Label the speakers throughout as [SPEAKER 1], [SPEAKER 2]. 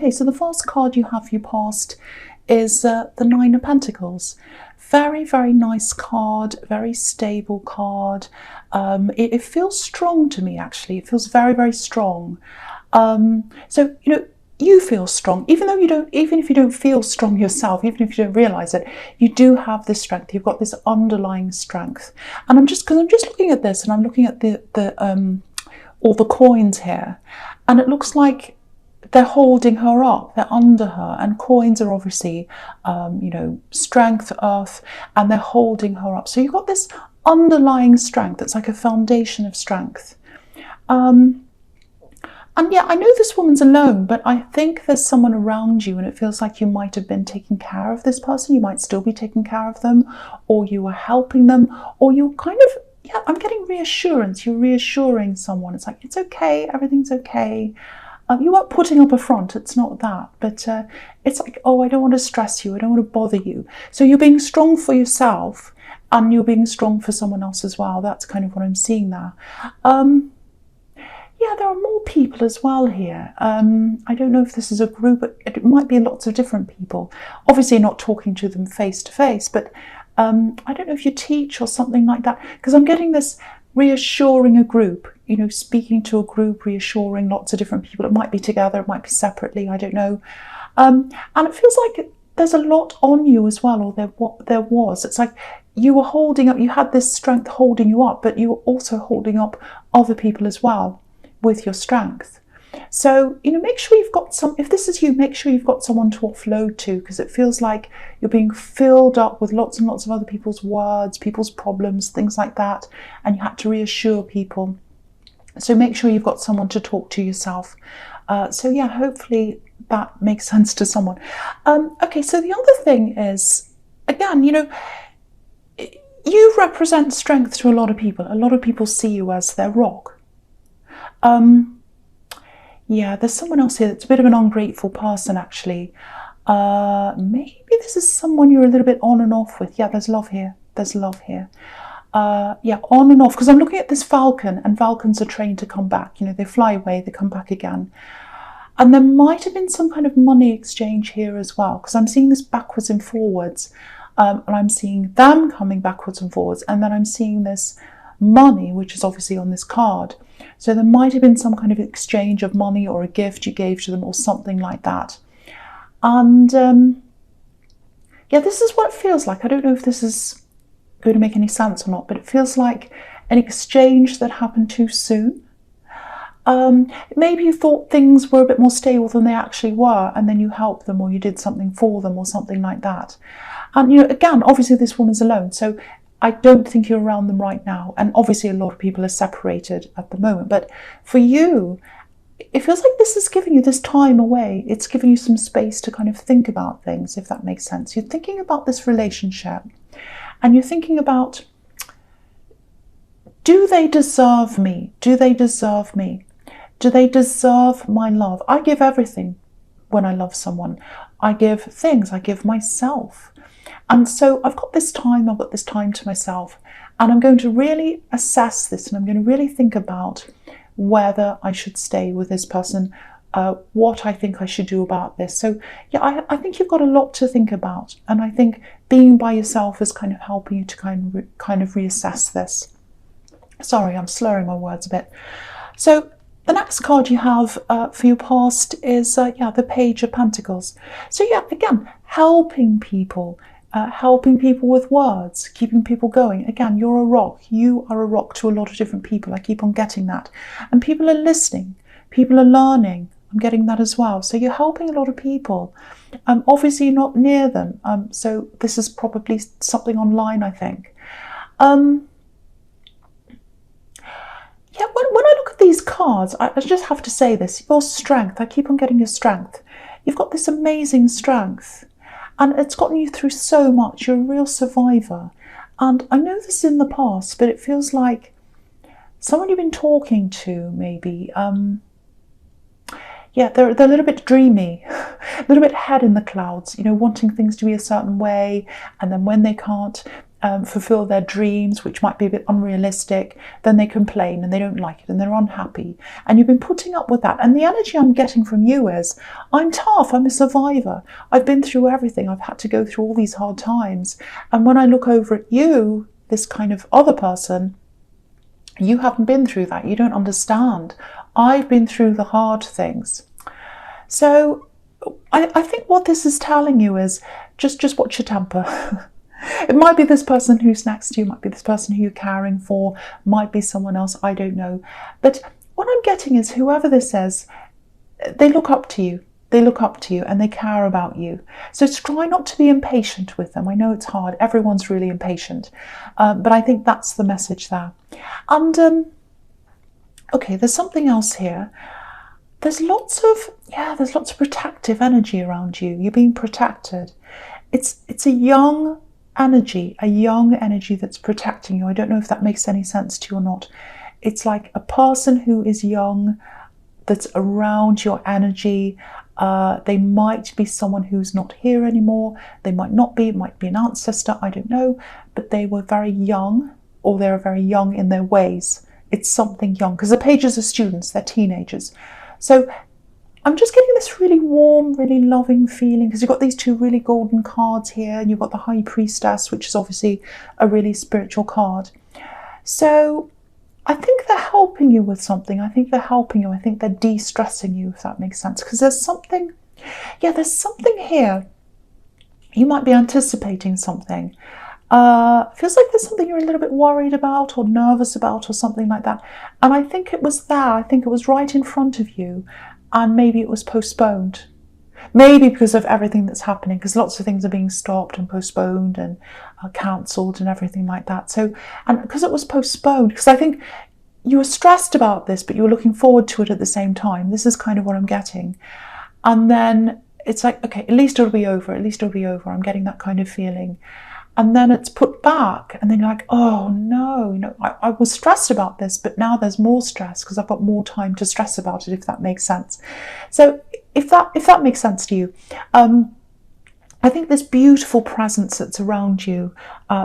[SPEAKER 1] Okay, so the first card you have for your past is the Nine of Pentacles. Very, very nice card, very stable card. It feels strong to me, actually. It feels very, very strong. So, you feel strong, even if you don't feel strong yourself, even if you don't realize it, you do have this strength. You've got this underlying strength. And I'm just looking at this, and I'm looking at all the coins here, and it looks like they're holding her up, they're under her, and coins are obviously, strength, earth, and they're holding her up. So you've got this underlying strength. It's like a foundation of strength. And yeah, I know this woman's alone, but I think there's someone around you, and it feels like you might have been taking care of this person. You might still be taking care of them, or you are helping them, or you're kind of, I'm getting reassurance. You're reassuring someone. It's like, it's okay, everything's okay. You weren't putting up a front, it's not that, but it's like, oh, I don't want to stress you, I don't want to bother you. So you're being strong for yourself, and you're being strong for someone else as well. That's kind of what I'm seeing there. Yeah, there are more people as well here. I don't know if this is a group, it might be lots of different people. Obviously not talking to them face to face, but I don't know if you teach or something like that, because I'm getting this reassuring a group, speaking to a group, reassuring lots of different people. It might be together, it might be separately, I don't know. And it feels like there's a lot on you as well, or there was. It's like you were holding up, you had this strength holding you up, but you were also holding up other people as well with your strength. So, make sure you've got if this is you, make sure you've got someone to offload to, because it feels like you're being filled up with lots and lots of other people's words, people's problems, things like that, and you had to reassure people. So make sure you've got someone to talk to yourself. So yeah, hopefully that makes sense to someone. Okay, so the other thing is, again, you represent strength to a lot of people. A lot of people see you as their rock. Yeah, there's someone else here that's a bit of an ungrateful person, actually. Maybe this is someone you're a little bit on and off with. Yeah, there's love here. There's love here. Yeah, on and off, because I'm looking at this falcon, and falcons are trained to come back. They fly away, they come back again. And there might have been some kind of money exchange here as well, because I'm seeing this backwards and forwards. And I'm seeing them coming backwards and forwards, and then I'm seeing this money, which is obviously on this card. So there might have been some kind of exchange of money, or a gift you gave to them, or something like that. And yeah, this is what it feels like. I don't know if this is going to make any sense or not, but it feels like an exchange that happened too soon. Maybe you thought things were a bit more stable than they actually were, and then you helped them, or you did something for them, or something like that. And again, obviously this woman's alone, so I don't think you're around them right now. And obviously a lot of people are separated at the moment. But for you, it feels like this is giving you this time away. It's giving you some space to kind of think about things, if that makes sense. You're thinking about this relationship, and you're thinking about, do they deserve me? Do they deserve me? Do they deserve my love? I give everything when I love someone. I give things, I give myself. And so I've got this time to myself, and I'm going to really assess this, and I'm going to really think about whether I should stay with this person, what I think I should do about this. So yeah, I think you've got a lot to think about, and I think being by yourself is kind of helping you to kind of reassess this. Sorry, I'm slurring my words a bit. So the next card you have for your past is the Page of Pentacles. So yeah, again, helping people with words, keeping people going. Again, you're a rock. You are a rock to a lot of different people. I keep on getting that. And people are listening. People are learning. I'm getting that as well. So you're helping a lot of people. Obviously, you're not near them. So this is probably something online, I think. Yeah, when I look at these cards, I just have to say this. Your strength, I keep on getting your strength. You've got this amazing strength. And it's gotten you through so much. You're a real survivor. And I know this in the past, but it feels like someone you've been talking to, maybe, yeah, they're a little bit dreamy, a little bit head in the clouds, wanting things to be a certain way. And then when they can't, fulfill their dreams, which might be a bit unrealistic, then they complain and they don't like it and they're unhappy. And you've been putting up with that. And the energy I'm getting from you is, I'm tough, I'm a survivor. I've been through everything. I've had to go through all these hard times. And when I look over at you, this kind of other person, you haven't been through that. You don't understand. I've been through the hard things. So I think what this is telling you is just watch your temper. It might be this person who's next to you, might be this person who you're caring for, might be someone else, I don't know. But what I'm getting is whoever this is, they look up to you. They look up to you and they care about you. So try not to be impatient with them. I know it's hard. Everyone's really impatient. But I think that's the message there. And, okay, there's something else here. There's lots of protective energy around you. You're being protected. It's a young energy that's protecting you. I don't know if that makes any sense to you or not. It's like a person who is young that's around your energy. They might be someone who's not here anymore. They might not be. It might be an ancestor. I don't know. But they were very young, or they're very young in their ways. It's something young, because the pages are students. They're teenagers. So I'm just getting this really warm, really loving feeling, because you've got these two really golden cards here, and you've got the High Priestess, which is obviously a really spiritual card. So I think they're helping you with something. I think they're helping you. I think they're de-stressing you, if that makes sense. Because there's something here. You might be anticipating something. Feels like there's something you're a little bit worried about or nervous about or something like that. And I think it was there. I think it was right in front of you. And maybe it was postponed. Maybe because of everything that's happening, because lots of things are being stopped and postponed and cancelled and everything like that. So, and because it was postponed, because I think you were stressed about this, but you were looking forward to it at the same time. This is kind of what I'm getting. And then it's like, okay, at least it'll be over. At least it'll be over. I'm getting that kind of feeling. And then it's put back, and then you're like, oh no, I was stressed about this, but now there's more stress because I've got more time to stress about it, if that makes sense. So if that makes sense to you, I think this beautiful presence that's around you,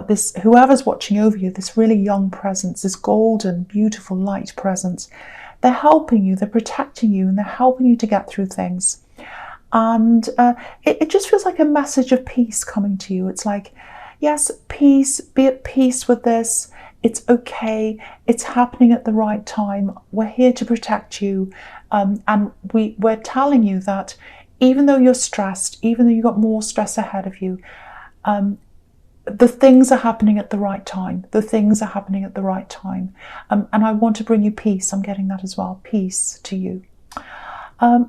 [SPEAKER 1] this whoever's watching over you, this really young presence, this golden, beautiful light presence, they're helping you, they're protecting you, and they're helping you to get through things. And it just feels like a message of peace coming to you. It's like, yes, peace, be at peace with this. It's okay. It's happening at the right time. We're here to protect you. And we're telling you that even though you're stressed, even though you've got more stress ahead of you, the things are happening at the right time. The things are happening at the right time. And I want to bring you peace. I'm getting that as well. Peace to you.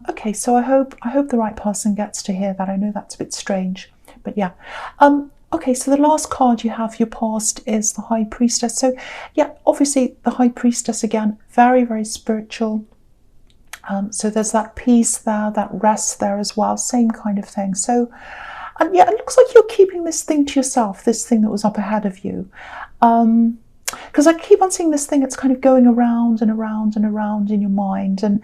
[SPEAKER 1] Okay, so I hope the right person gets to hear that. I know that's a bit strange, but yeah. Okay, so the last card you have, your past, is the High Priestess. So yeah, obviously the High Priestess, again, very, very spiritual. So there's that peace there, that rest there as well, same kind of thing. So, and yeah, it looks like you're keeping this thing to yourself, this thing that was up ahead of you. Because I keep on seeing this thing, it's kind of going around and around and around in your mind. And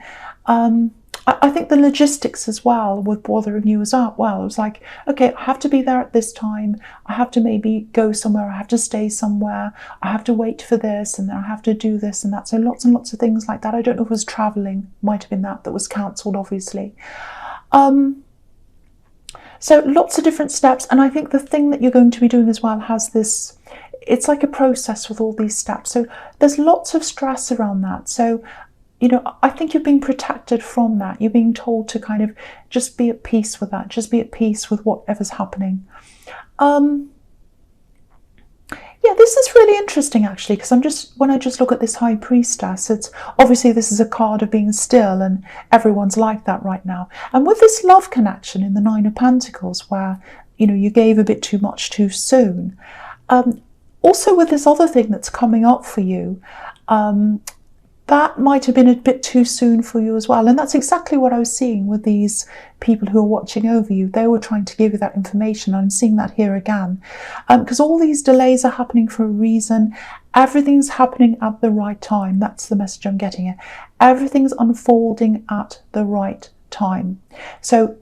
[SPEAKER 1] I think the logistics as well with bothering you as well. It was like, okay, I have to be there at this time. I have to maybe go somewhere. I have to stay somewhere. I have to wait for this, and then I have to do this and that. So lots and lots of things like that. I don't know if it was traveling. Might have been that was cancelled, obviously. So lots of different steps. And I think the thing that you're going to be doing as well has this, it's like a process with all these steps. So there's lots of stress around that. So, you know, I think you're being protected from that. You're being told to kind of just be at peace with that. Just be at peace with whatever's happening. Yeah, this is really interesting actually, because when I just look at this High Priestess, it's obviously this is a card of being still, and everyone's like that right now. And with this love connection in the Nine of Pentacles, where, you know, you gave a bit too much too soon. Also with this other thing that's coming up for you, that might have been a bit too soon for you as well. And that's exactly what I was seeing with these people who are watching over you. They were trying to give you that information. I'm seeing that here again. Because all these delays are happening for a reason. Everything's happening at the right time. That's the message I'm getting here. Everything's unfolding at the right time. So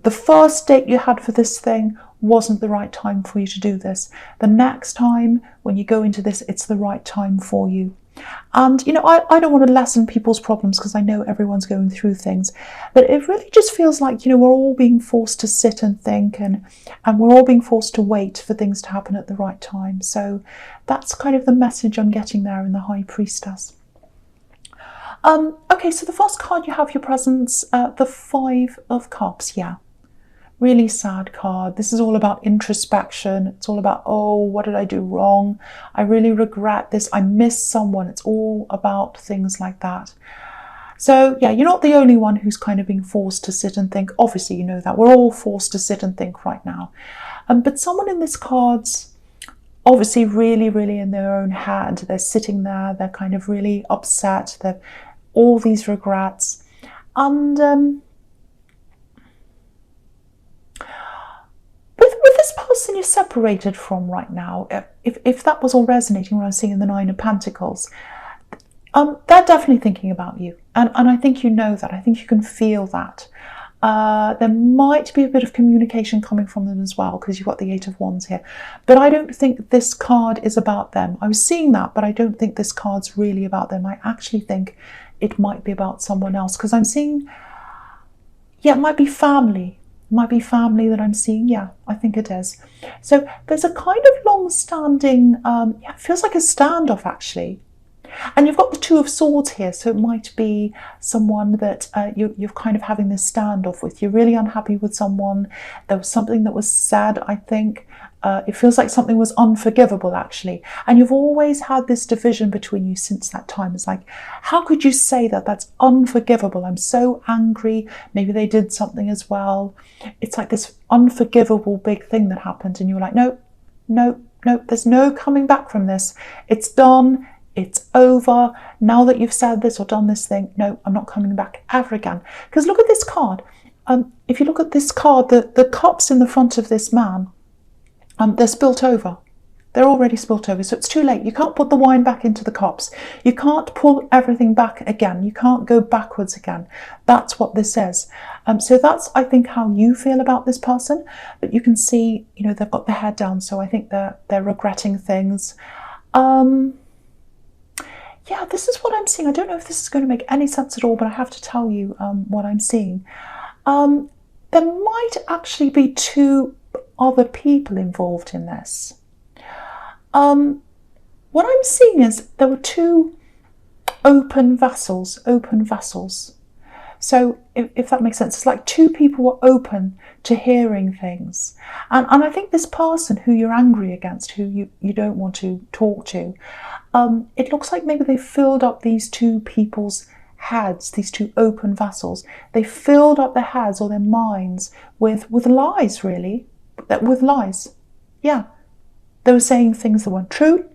[SPEAKER 1] the first date you had for this thing wasn't the right time for you to do this. The next time when you go into this, it's the right time for you. And, you know, I don't want to lessen people's problems because I know everyone's going through things, but it really just feels like, you know, we're all being forced to sit and think, and we're all being forced to wait for things to happen at the right time. So that's kind of the message I'm getting there in the High Priestess. Okay, so the first card you have your presence, the Five of Cups. Yeah, really sad card. This is all about introspection. It's all about, oh, what did I do wrong? I really regret this. I missed someone. It's all about things like that. So yeah, you're not the only one who's kind of being forced to sit and think. Obviously, you know that. We're all forced to sit and think right now. But someone in this card's obviously really, really in their own head. They're sitting there. They're kind of really upset. They've all these regrets. And with this person you're separated from right now, if that was all resonating when I was seeing the Nine of Pentacles, they're definitely thinking about you. And I think you know that. I think you can feel that. There might be a bit of communication coming from them as well, because you've got the Eight of Wands here. But I don't think this card is about them. I was seeing that, but I don't think this card's really about them. I actually think it might be about someone else, because I'm seeing, yeah, it might be family. It might be family that I'm seeing. Yeah, I think it is. So there's a kind of long-standing, yeah, it feels like a standoff actually. And you've got the Two of Swords here, so it might be someone that you're kind of having this standoff with. You're really unhappy with someone. There was something that was said, I think. It feels like something was unforgivable, actually. And you've always had this division between you since that time. It's like, how could you say that? That's unforgivable. I'm so angry. Maybe they did something as well. It's like this unforgivable big thing that happened. And you're like, no, no, no, there's no coming back from this. It's done. It's over. Now that you've said this or done this thing, no, I'm not coming back ever again. Because look at this card. If you look at this card, the cups in the front of this man, they're spilt over. They're already spilt over, so it's too late. You can't put the wine back into the cups. You can't pull everything back again. You can't go backwards again. That's what this is. So that's, I think, how you feel about this person. But you can see, you know, they've got their head down, so I think they're regretting things. Yeah, this is what I'm seeing. I don't know if this is going to make any sense at all, but I have to tell you what I'm seeing. There might actually be two other people involved in this. What I'm seeing is there were two open vessels. So if that makes sense, it's like two people were open to hearing things. And I think this person who you're angry against, who you don't want to talk to, it looks like maybe they filled up these two people's heads, these two open vessels. They filled up their heads or their minds with lies, really. With lies. Yeah. They were saying things that weren't true.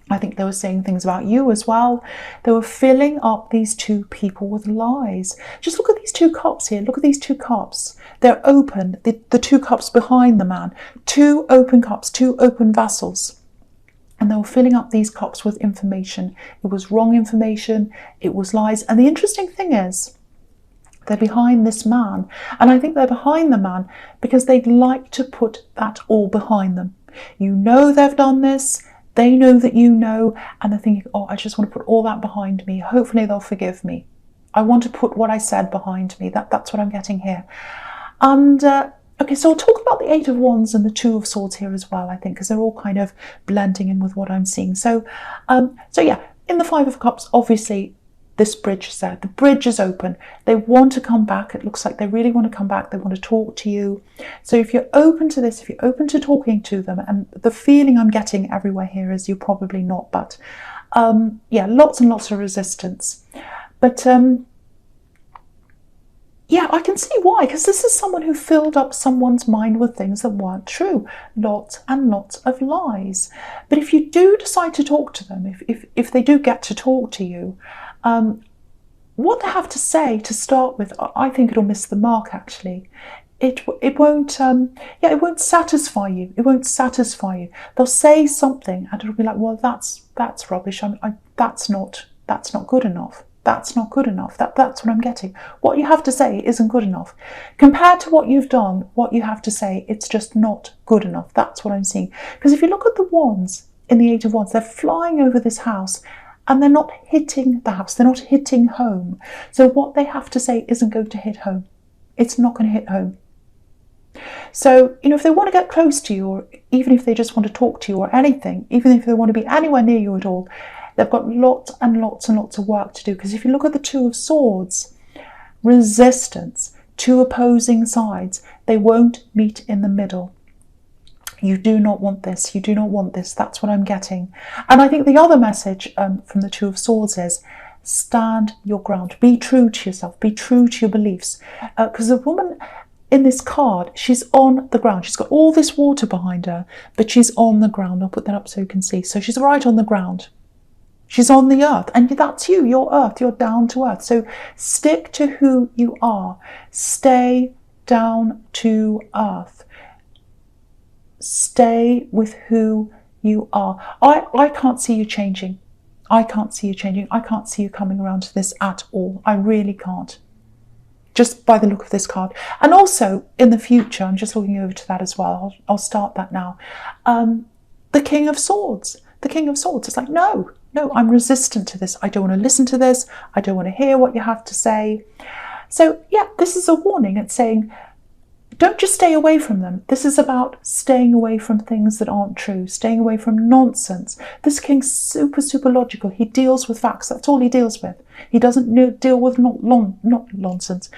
[SPEAKER 1] I think they were saying things about you as well. They were filling up these two people with lies. Just look at these two cups here. Look at these two cups. They're open. The two cups behind the man. Two open cups, two open vessels. And they were filling up these cups with information. It was wrong information. It was lies. And the interesting thing is, they're behind this man. And I think they're behind the man because they'd like to put that all behind them. You know they've done this. They know that you know. And they're thinking, oh, I just want to put all that behind me. Hopefully they'll forgive me. I want to put what I said behind me. That's what I'm getting here. And okay, so I'll talk about the Eight of Wands and the Two of Swords here as well, I think, because they're all kind of blending in with what I'm seeing. So yeah, in the Five of Cups, obviously, this bridge is there. The bridge is open. They want to come back. It looks like they really want to come back. They want to talk to you. So if you're open to this, if you're open to talking to them, and the feeling I'm getting everywhere here is you're probably not, but yeah, lots and lots of resistance. But yeah, I can see why, because this is someone who filled up someone's mind with things that weren't true. Lots and lots of lies. But if you do decide to talk to them, if they do get to talk to you, what they have to say to start with, I think it'll miss the mark, actually. It won't, yeah, it won't satisfy you. It won't satisfy you. They'll say something and it'll be like, well, that's rubbish. That's not good enough. That's not good enough. That's what I'm getting. What you have to say isn't good enough. Compared to what you've done, what you have to say, it's just not good enough. That's what I'm seeing. Because if you look at the wands in the Eight of Wands, they're flying over this house and they're not hitting the house. They're not hitting home. So what they have to say isn't going to hit home. It's not going to hit home. So, if they want to get close to you, or even if they just want to talk to you or anything, even if they want to be anywhere near you at all, they've got lots and lots and lots of work to do. Because if you look at the Two of Swords, resistance, two opposing sides, they won't meet in the middle. You do not want this. You do not want this. That's what I'm getting. And I think the other message from the Two of Swords is stand your ground. Be true to yourself. Be true to your beliefs. Because the woman in this card, she's on the ground. She's got all this water behind her, but she's on the ground. I'll put that up so you can see. So she's right on the ground. She's on the earth, and that's you, you're earth, you're down to earth. So stick to who you are. Stay down to earth. Stay with who you are. I can't see you changing. I can't see you changing. I can't see you coming around to this at all. I really can't. Just by the look of this card. And also in the future, I'm just looking over to that as well. I'll start that now. The King of Swords. The King of Swords. It's like, no, I'm resistant to this. I don't want to listen to this. I don't want to hear what you have to say. So yeah, this is a warning. It's saying, don't just stay away from them. This is about staying away from things that aren't true, staying away from nonsense. This king's super, super logical. He deals with facts. That's all he deals with. He doesn't deal with nonsense,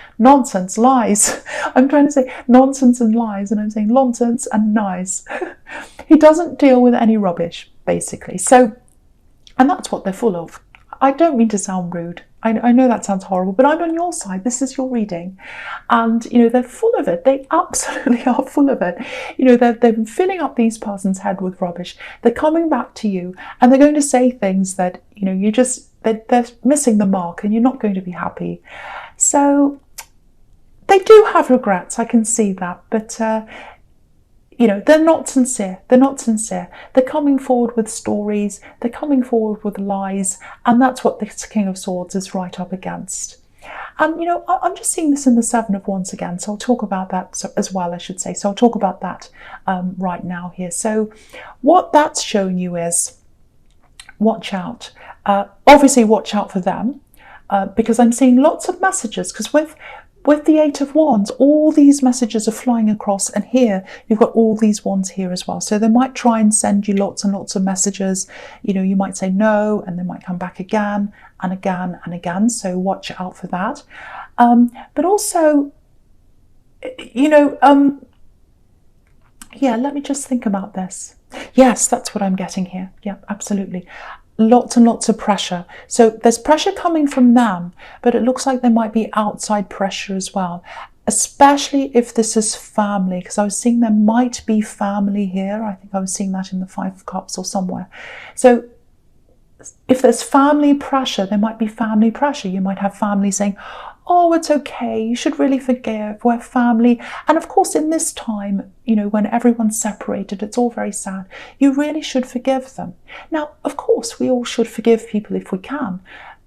[SPEAKER 1] lies. I'm trying to say nonsense and lies, and I'm saying nonsense and lies. He doesn't deal with any rubbish, basically. So, and that's what they're full of. I don't mean to sound rude. I know that sounds horrible, but I'm on your side. This is your reading. And, they're full of it. They absolutely are full of it. They've been filling up these person's head with rubbish. They're coming back to you and they're going to say things that, they're missing the mark and you're not going to be happy. So they do have regrets. I can see that. But, they're not sincere. They're not sincere. They're coming forward with stories. They're coming forward with lies. And that's what this King of Swords is right up against. And, I'm just seeing this in the Seven of Wands again. So I'll talk about that as well, I should say. So I'll talk about that right now here. So what that's showing you is watch out. Obviously, watch out for them because I'm seeing lots of messages. Because with the Eight of Wands, all these messages are flying across, and here you've got all these wands here as well. So they might try and send you lots and lots of messages. You might say no, and they might come back again and again and again. So watch out for that. But also, yeah, let me just think about this. Yes, that's what I'm getting here. Yeah, absolutely. Lots and lots of pressure. So there's pressure coming from them, but it looks like there might be outside pressure as well, especially if this is family, because I was seeing there might be family here. I think I was seeing that in the Five of Cups or somewhere. So if there's family pressure, there might be family pressure. You might have family saying, oh, it's okay, you should really forgive, we're family. And of course, in this time, when everyone's separated, it's all very sad. You really should forgive them. Now, of course, we all should forgive people if we can.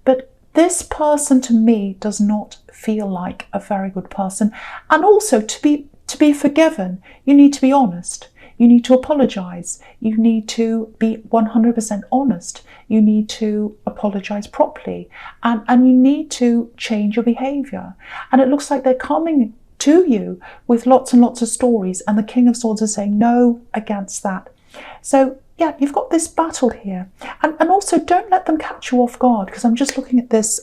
[SPEAKER 1] But this person, to me, does not feel like a very good person. And also, to be forgiven, you need to be honest. You need to apologise. You need to be 100% honest. You need to apologise properly. And you need to change your behaviour. And it looks like they're coming to you with lots and lots of stories. And the King of Swords is saying no against that. So, yeah, you've got this battle here. And also, don't let them catch you off guard. Because I'm just looking at this,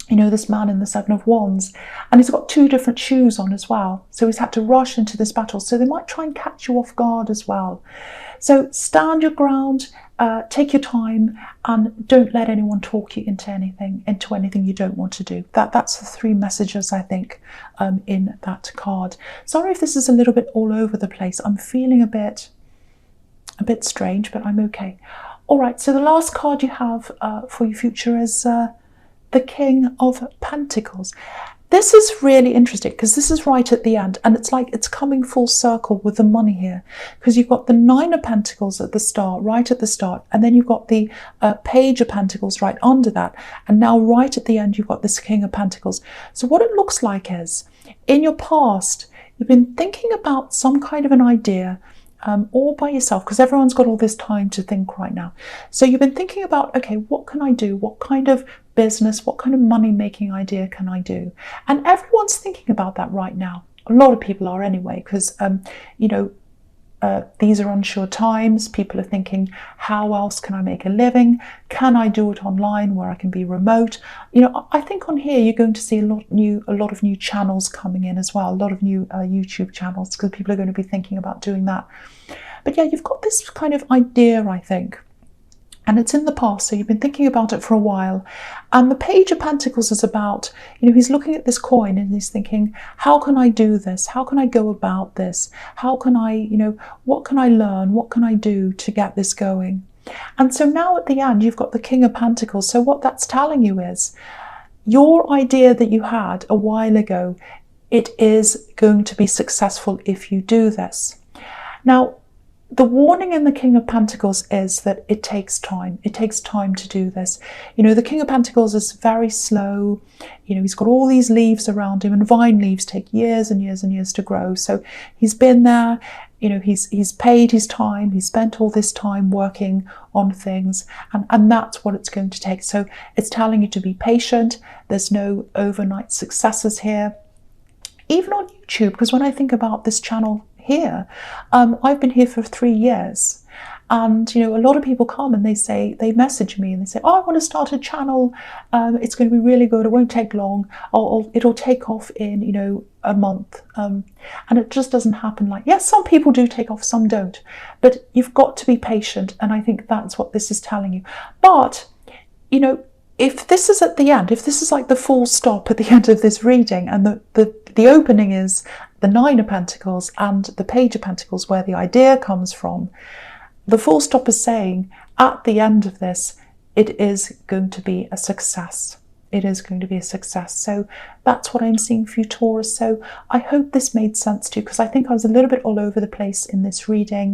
[SPEAKER 1] this man in the Seven of Wands, and he's got two different shoes on as well. So he's had to rush into this battle. So they might try and catch you off guard as well. So stand your ground, take your time, and don't let anyone talk you into anything you don't want to do. That's the three messages, I think, in that card. Sorry if this is a little bit all over the place. I'm feeling a bit strange, but I'm okay. All right, so the last card you have for your future is the King of Pentacles. this is really interesting because this is right at the end, and it's like it's coming full circle with the money here, because you've got the Nine of Pentacles at the start, right at the start, and then you've got the Page of Pentacles right under that, and now right at the end you've got this King of Pentacles. So what it looks like is, in your past, you've been thinking about some kind of an idea, all by yourself, because everyone's got all this time to think right now. So you've been thinking about, okay, what can I do? What kind of business, what kind of money-making idea can I do? And everyone's thinking about that right now. A lot of people are anyway, because, you know, these are unsure times. People are thinking, how else can I make a living? Can I do it online where I can be remote? You know, I think on here you're going to see a lot of new channels coming in as well, a lot of new YouTube channels, because people are going to be thinking about doing that. But yeah, you've got this kind of idea, I think, and it's in the past, so you've been thinking about it for a while. And the Page of Pentacles is about, you know, he's looking at this coin and he's thinking, how can I do this? How can I go about this? How can I, you know, what can I learn? What can I do to get this going? And so now at the end, you've got the King of Pentacles. So what that's telling you is, your idea that you had a while ago, it is going to be successful if you do this. Now, the warning in the King of Pentacles is that it takes time. It takes time to do this. You know, the King of Pentacles is very slow. You know, he's got all these leaves around him, and vine leaves take years and years and years to grow. So he's been there, you know, he's paid his time. He's spent all this time working on things, and that's what it's going to take. So it's telling you to be patient. There's no overnight successes here. Even on YouTube, because when I think about this channel here, I've been here for 3 years, and you know, a lot of people come and they message me and they say, oh, I want to start a channel, it's going to be really good, it won't take long, it'll take off in, you know, a month, and it just doesn't happen. Like, yes, some people do take off, some don't, but you've got to be patient, and I think that's what this is telling you. But you know, if this is at the end, if this is like the full stop at the end of this reading, and the opening is the Nine of Pentacles and the Page of Pentacles, where the idea comes from, the full stop is saying, at the end of this, it is going to be a success. It is going to be a success. So that's what I'm seeing for you, Taurus. So I hope this made sense to you, because I think I was a little bit all over the place in this reading.